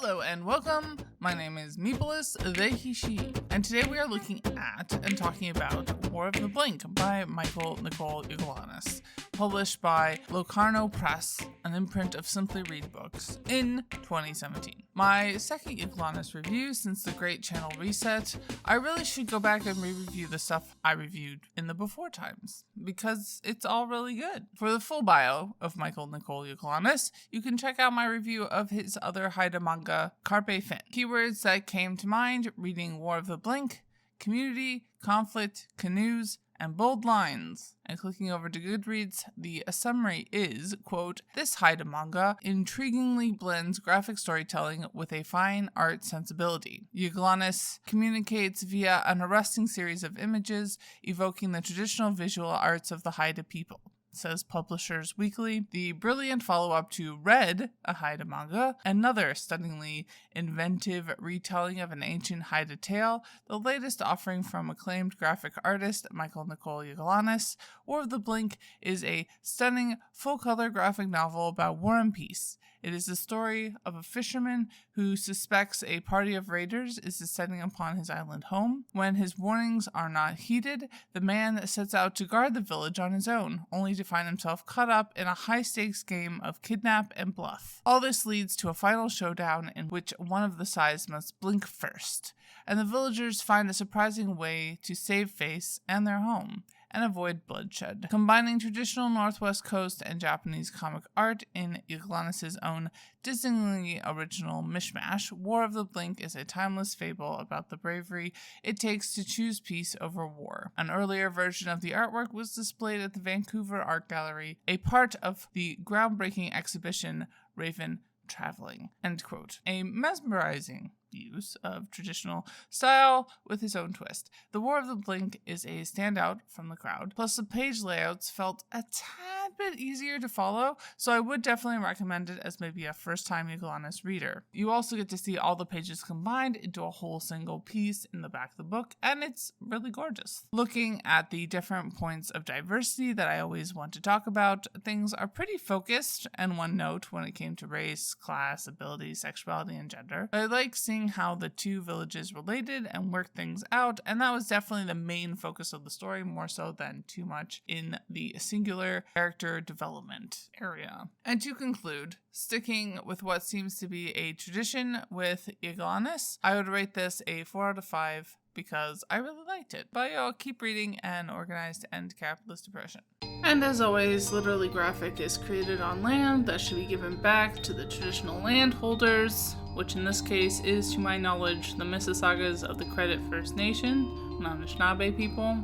Hello and welcome. My name is Meepolis, the he/she, and today we are looking at and talking about War of the Blink by Michael Nicoll Yahgulanaas, published by Locarno Press, an imprint of Simply Read books, in 2017. My second Yahgulanaas review since the great channel reset. I really should go back and re-review the stuff I reviewed in the before times, because it's all really good. For the full bio of Michael Nicoll Yahgulanaas, you can check out my review of his other Haida Manga, Carpe Fin. Keywords that came to mind reading War of the Blink: community, conflict, canoes, and bold lines. And clicking over to Goodreads, the summary is, quote, "This Haida manga intriguingly blends graphic storytelling with a fine art sensibility. Yahgulanaas communicates via an arresting series of images, evoking the traditional visual arts of the Haida people," says Publishers Weekly. The brilliant follow-up to Red, a Haida manga, another stunningly inventive retelling of an ancient Haida tale, the latest offering from acclaimed graphic artist Michael Nicoll Yahgulanaas. War of the Blink is a stunning, full-color graphic novel about war and peace. It is the story of a fisherman who suspects a party of raiders is descending upon his island home. When his warnings are not heeded, the man sets out to guard the village on his own, only to find himself caught up in a high-stakes game of kidnap and bluff. All this leads to a final showdown in which one of the sides must blink first, and the villagers find a surprising way to save face and their home and avoid bloodshed. Combining traditional Northwest Coast and Japanese comic art in Yahgulanaas' own dizzingly original mish-mash, War of the Blink is a timeless fable about the bravery it takes to choose peace over war. An earlier version of the artwork was displayed at the Vancouver Art Gallery, a part of the groundbreaking exhibition Raven Traveling, end quote. A mesmerizing use of traditional style with his own twist. The War of the Blink is a standout from the crowd, plus the page layouts felt a tad bit easier to follow, so I would definitely recommend it as maybe a first-time Yahgulanaas reader. You also get to see all the pages combined into a whole single piece in the back of the book, and it's really gorgeous. Looking at the different points of diversity that I always want to talk about, things are pretty focused and one note when it came to race, class, ability, sexuality, and gender. But I like seeing how the two villages related and worked things out, and that was definitely the main focus of the story, more so than too much in the singular character development area. And to conclude, sticking with what seems to be a tradition with Yahgulanaas, I would rate this a 4 out of 5 because I really liked it. But y'all keep reading and organized to end capitalist oppression. And as always, Literally Graphic is created on land that should be given back to the traditional landholders, which in this case is, to my knowledge, the Mississaugas of the Credit First Nation, Anishinaabe people,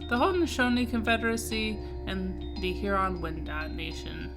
the Haudenosaunee Confederacy, and the Huron-Wendat Nation.